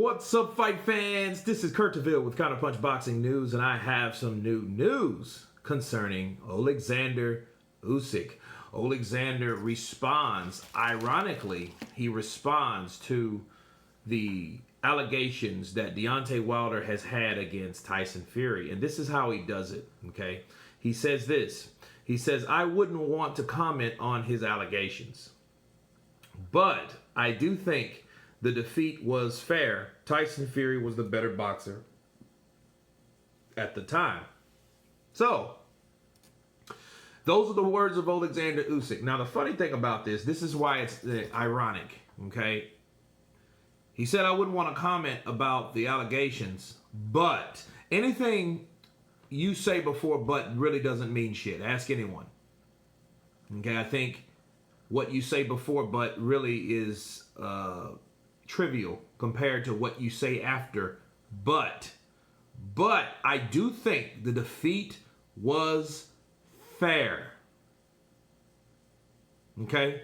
What's up, fight fans? This is Kurt DeVille with Counterpunch Boxing News, and I have some new news concerning Oleksandr Usyk. Oleksandr responds, ironically, he responds to the allegations that Deontay Wilder has had against Tyson Fury, and this is how he does it, okay? He says this. He says, I wouldn't want to comment on his allegations, but I do think the defeat was fair. Tyson Fury was the better boxer at the time. So, those are the words of Oleksandr Usyk. Now, the funny thing about this is why it's ironic, okay? He said, I wouldn't want to comment about the allegations, but anything you say before but really doesn't mean shit. Ask anyone. Okay, I think what you say before but really is trivial compared to what you say after but I do think the defeat was fair. Okay?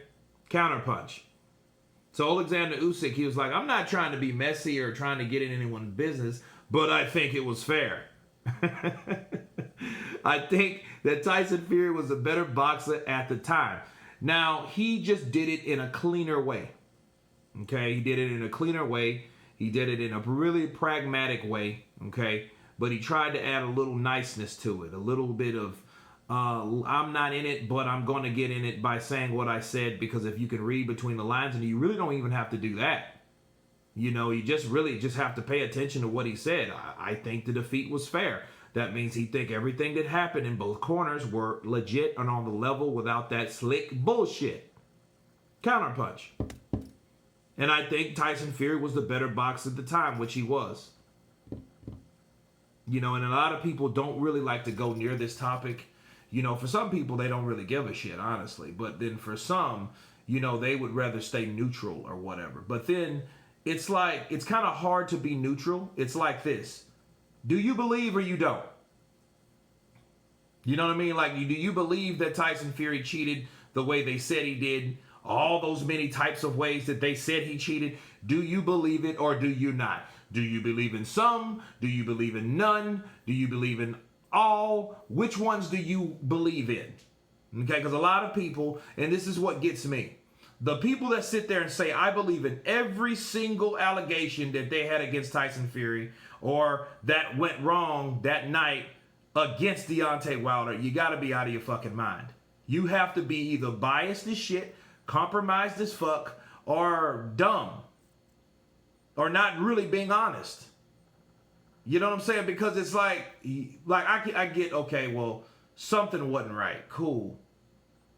Counterpunch. So Oleksandr Usyk, he was like, I'm not trying to be messy or trying to get in anyone's business, but I think it was fair. I think that Tyson Fury was a better boxer at the time. Now, he just did it in a cleaner way. Okay, he did it in a cleaner way. He did it in a really pragmatic way, okay? But he tried to add a little niceness to it, a little bit of, I'm not in it, but I'm going to get in it by saying what I said, because if you can read between the lines, and you really don't even have to do that. You know, you just really just have to pay attention to what he said. I think the defeat was fair. That means he think everything that happened in both corners were legit and on the level without that slick bullshit. Counterpunch. And I think Tyson Fury was the better boxer at the time, which he was. You know, and a lot of people don't really like to go near this topic. You know, for some people, they don't really give a shit, honestly. But then for some, you know, they would rather stay neutral or whatever. But then it's like, it's kind of hard to be neutral. It's like this. Do you believe or you don't? You know what I mean? Like, do you believe that Tyson Fury cheated the way they said he did? All those many types of ways that they said he cheated. Do you believe it or do you not? Do you believe in some? Do you believe in none? Do you believe in all? Which ones do you believe in? Okay, because a lot of people, and this is what gets me, the people that sit there and say, I believe in every single allegation that they had against Tyson Fury or that went wrong that night against Deontay Wilder, you got to be out of your fucking mind. You have to be either biased as shit, compromised as fuck, or dumb, or not really being honest. You know what I'm saying? Because it's like I get, okay, well, something wasn't right. Cool.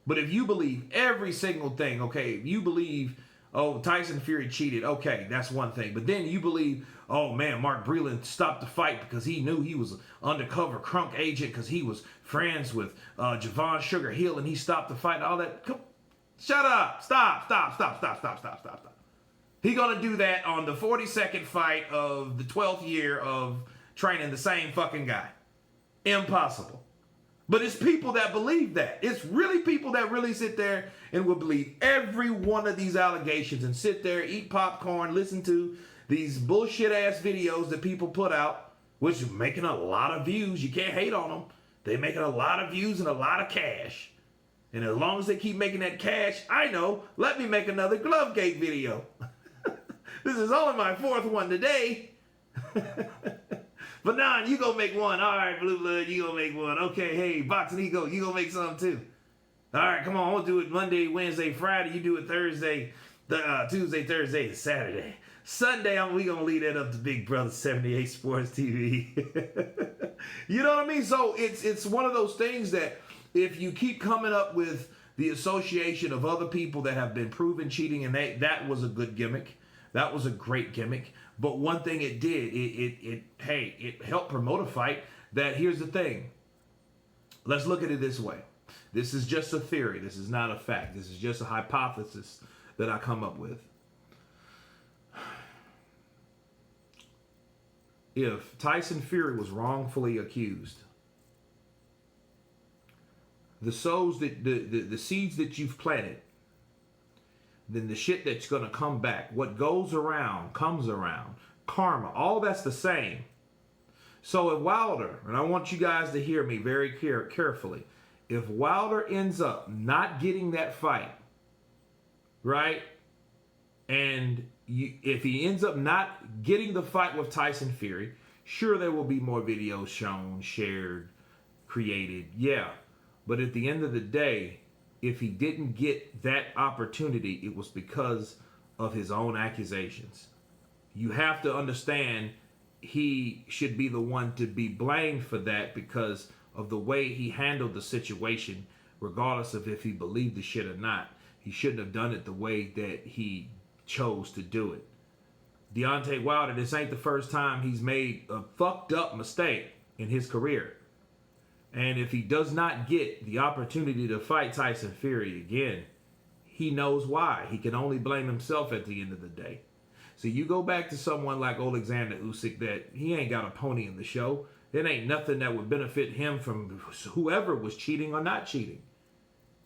But if you believe every single thing, okay, if you believe, oh, Tyson Fury cheated, okay, that's one thing. But then you believe, oh, man, Mark Breland stopped the fight because he knew he was an undercover crunk agent because he was friends with Javon Sugar Hill and he stopped the fight, all that. Shut up. Stop. He gonna do that on the 42nd fight of the 12th year of training the same fucking guy. Impossible. But it's people that believe that. It's really people that really sit there and will believe every one of these allegations and sit there, eat popcorn, listen to these bullshit ass videos that people put out, which are making a lot of views. You can't hate on them. They're making a lot of views and a lot of cash. And as long as they keep making that cash, I know, let me make another Glovegate video. This is only my 4th one today. But nah, you gonna make one. All right, Blue Blood, you gonna make one. Okay, hey, Boxing Ego, you gonna make some too. All right, come on, we'll do it Monday, Wednesday, Friday. You do it Thursday, Tuesday, Thursday, Saturday. Sunday, we gonna leave that up to Big Brother 78 Sports TV. You know what I mean? So it's one of those things that if you keep coming up with the association of other people that have been proven cheating, and that was a good gimmick. That was a great gimmick. But one thing it did, it helped promote a fight. That here's the thing. Let's look at it this way. This is just a theory. This is not a fact. This is just a hypothesis that I come up with. If Tyson Fury was wrongfully accused, the seeds that you've planted, then the shit that's going to come back, what goes around comes around. karma. All that's the same. So if Wilder, and I want you guys to hear me very carefully, if Wilder ends up not getting that fight, right, and if he ends up not getting the fight with Tyson Fury, sure, there will be more videos shown, shared, created, yeah. But at the end of the day, if he didn't get that opportunity, it was because of his own accusations. You have to understand he should be the one to be blamed for that because of the way he handled the situation, regardless of if he believed the shit or not. He shouldn't have done it the way that he chose to do it. Deontay Wilder, this ain't the first time he's made a fucked up mistake in his career. And if he does not get the opportunity to fight Tyson Fury again, he knows why. He can only blame himself at the end of the day. So you go back to someone like Oleksandr Usyk that he ain't got a pony in the show. There ain't nothing that would benefit him from whoever was cheating or not cheating.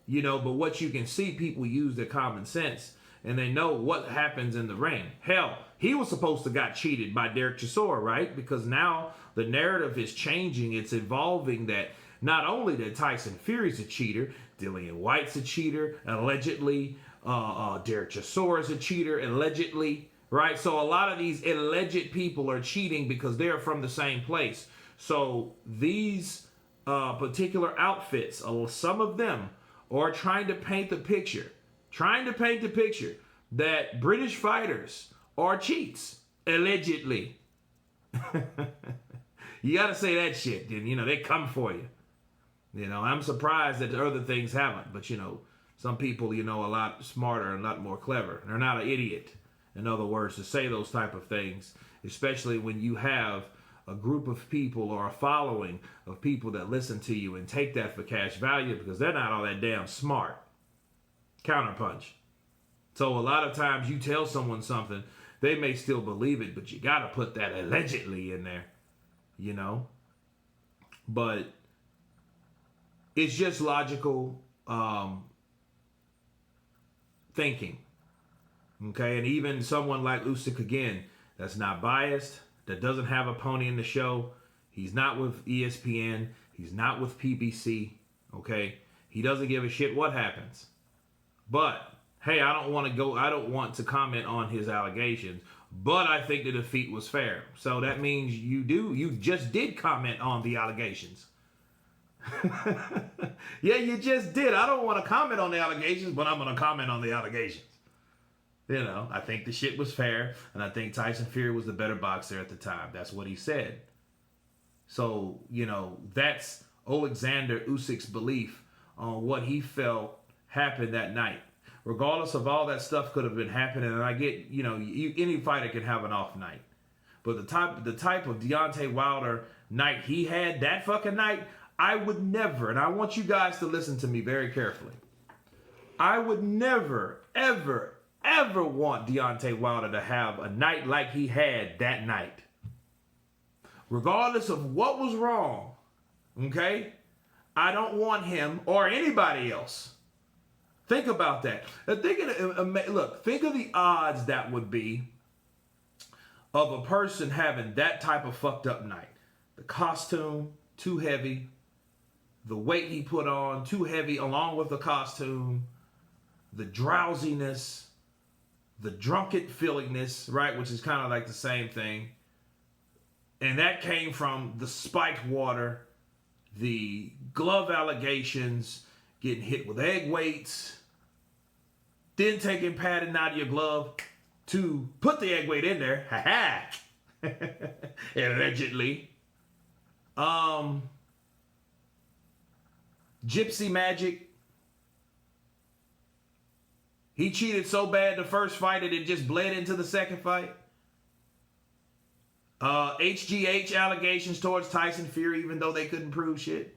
You know, but what you can see, people use their common sense and they know what happens in the ring. Hell, he was supposed to got cheated by Derek Chisora, right? Because now the narrative is changing. It's evolving that not only that Tyson Fury's a cheater, Dillian White's a cheater, allegedly, Derek Chisora's a cheater, allegedly, right? So a lot of these alleged people are cheating because they're from the same place. So these particular outfits, some of them are trying to paint the picture that British fighters are cheats, allegedly. You got to say that shit, then, you know, they come for you. You know, I'm surprised that the other things haven't, but, you know, some people, you know, a lot smarter and a lot more clever. They're not an idiot, in other words, to say those type of things, especially when you have a group of people or a following of people that listen to you and take that for cash value because they're not all that damn smart. Counterpunch. So a lot of times you tell someone something, they may still believe it, but you got to put that allegedly in there, you know. But it's just logical thinking. Okay, and even someone like Usyk, again, that's not biased, that doesn't have a pony in the show. He's not with ESPN. He's not with PBC. Okay, he doesn't give a shit what happens. But hey, I don't want to comment on his allegations, but I think the defeat was fair. So that means you just did comment on the allegations. Yeah, you just did. I don't want to comment on the allegations, but I'm going to comment on the allegations. You know, I think the shit was fair, and I think Tyson Fury was the better boxer at the time. That's what he said. So, you know, that's Oleksandr Usyk's belief on what he felt happened that night. Regardless of all that stuff could have been happening, and I get, you know, any fighter can have an off night. But the type of Deontay Wilder night he had that fucking night, I would never, and I want you guys to listen to me very carefully. I would never, ever, ever want Deontay Wilder to have a night like he had that night. Regardless of what was wrong, okay? I don't want him or anybody else. Think about that. Look, think of the odds that would be of a person having that type of fucked up night. The costume, too heavy. The weight he put on, too heavy, along with the costume. The drowsiness. The drunken feelingness, right? Which is kind of like the same thing. And that came from the spiked water, the glove allegations, getting hit with egg weights, then taking padding out of your glove to put the egg weight in there. Ha ha. Allegedly. Gypsy magic. He cheated so bad the first fight that it just bled into the second fight. HGH allegations towards Tyson Fury, even though they couldn't prove shit.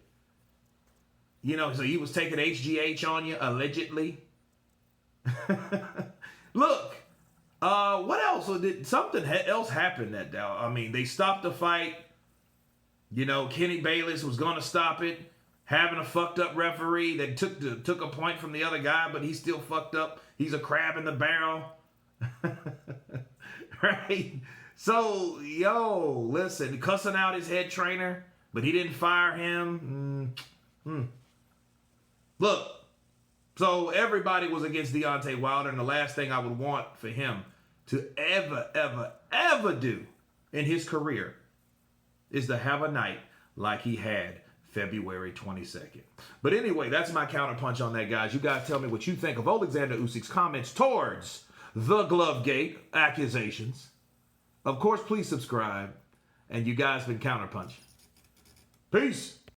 You know, so he was taking HGH on you, allegedly. Look, what else? Something else happened that day. I mean, they stopped the fight. You know, Kenny Bayless was going to stop it. Having a fucked up referee that took a point from the other guy, but he's still fucked up. He's a crab in the barrel. Right? So, yo, listen, cussing out his head trainer, but he didn't fire him. Look, so everybody was against Deontay Wilder, and the last thing I would want for him to ever do in his career is to have a night like he had February 22nd. But anyway, that's my counterpunch on that, guys. You guys tell me what you think of Oleksandr Usyk's comments towards the Glovegate accusations. Of course, please subscribe. And you guys been counterpunching. Peace.